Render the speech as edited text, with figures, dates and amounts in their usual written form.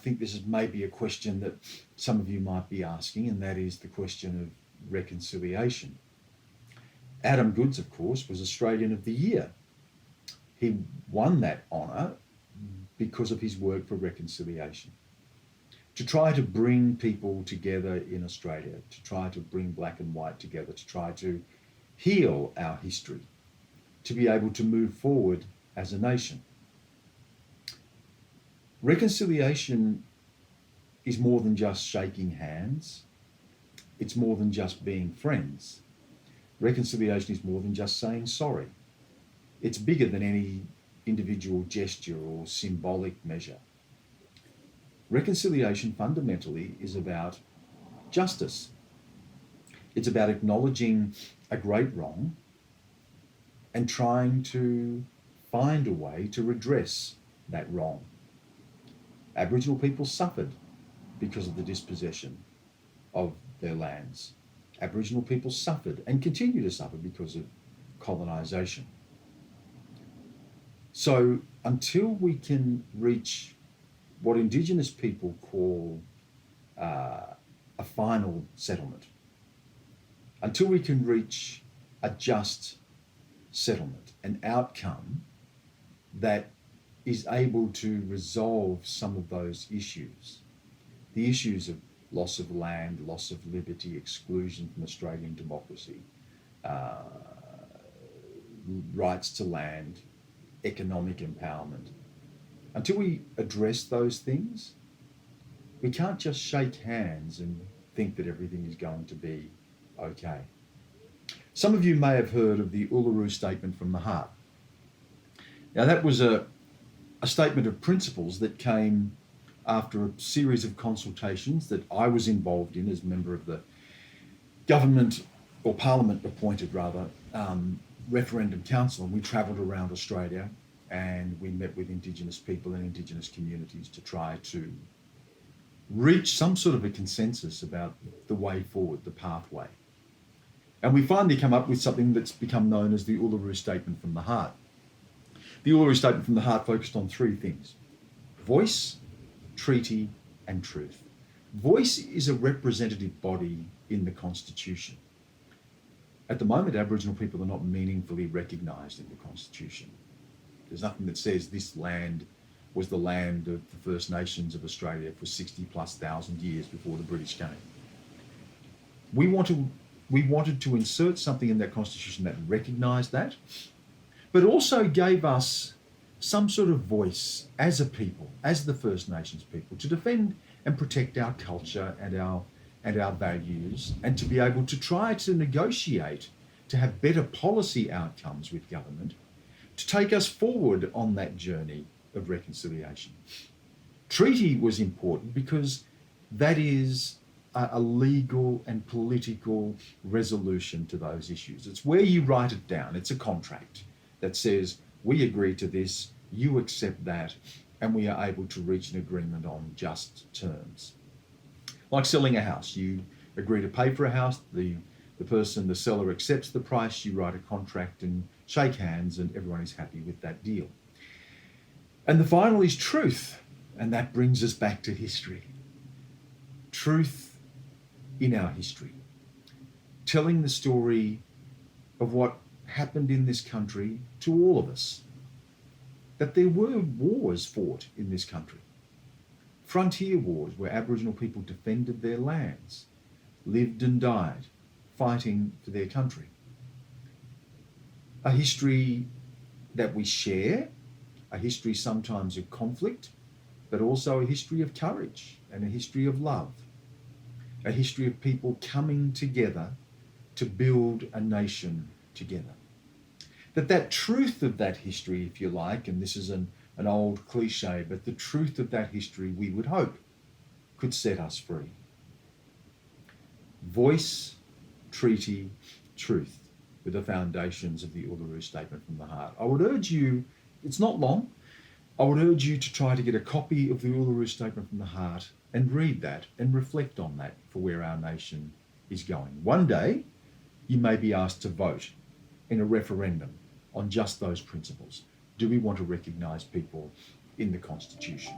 think this is maybe a question that some of you might be asking, and that is the question of reconciliation. Adam Goodes, of course, was Australian of the Year. He won that honour because of his work for reconciliation. To try to bring people together in Australia, to try to bring black and white together, to try to heal our history, to be able to move forward as a nation. Reconciliation is more than just shaking hands. It's more than just being friends. Reconciliation is more than just saying sorry. It's bigger than any individual gesture or symbolic measure. Reconciliation fundamentally is about justice. It's about acknowledging a great wrong and trying to find a way to redress that wrong. Aboriginal people suffered because of the dispossession of their lands. Aboriginal people suffered and continue to suffer because of colonisation. So until we can reach what Indigenous people call a final settlement, until we can reach a just settlement, an outcome that is able to resolve some of those issues, the issues of loss of land, loss of liberty, exclusion from Australian democracy, rights to land, economic empowerment. Until we address those things, we can't just shake hands and think that everything is going to be okay. Some of you may have heard of the Uluru Statement from the Heart. Now that was a statement of principles that came after a series of consultations that I was involved in as a member of the government, or parliament appointed rather, referendum council. And we travelled around Australia and we met with Indigenous people and Indigenous communities to try to reach some sort of a consensus about the way forward, the pathway. And we finally come up with something that's become known as the Uluru Statement from the Heart. The Uluru Statement from the Heart focused on three things: voice, treaty, and truth. Voice is a representative body in the Constitution. At the moment, Aboriginal people are not meaningfully recognised in the Constitution. There's nothing that says this land was the land of the First Nations of Australia for 60,000+ years before the British came. We wanted to insert something in that Constitution that recognised that, but also gave us some sort of voice as a people, as the First Nations people, to defend and protect our culture and our values, and to be able to try to negotiate, to have better policy outcomes with government, to take us forward on that journey of reconciliation. Treaty was important because that is a legal and political resolution to those issues. It's where you write it down. It's a contract that says, we agree to this, you accept that, and we are able to reach an agreement on just terms. Like selling a house, you agree to pay for a house, the seller accepts the price, you write a contract and shake hands, and everyone is happy with that deal. And the final is truth, and that brings us back to history. Truth in our history. Telling the story of what happened in this country to all of us. That there were wars fought in this country. Frontier wars where Aboriginal people defended their lands, lived and died, fighting for their country. A history that we share, a history sometimes of conflict, but also a history of courage and a history of love. A history of people coming together to build a nation together. That truth of that history, if you like, and this is an old cliche, but the truth of that history, we would hope, could set us free. Voice, treaty, truth were the foundations of the Uluru Statement from the Heart. I would urge you, it's not long, I would urge you to try to get a copy of the Uluru Statement from the Heart and read that and reflect on that for where our nation is going. One day, you may be asked to vote in a referendum on just those principles. Do we want to recognise people in the Constitution?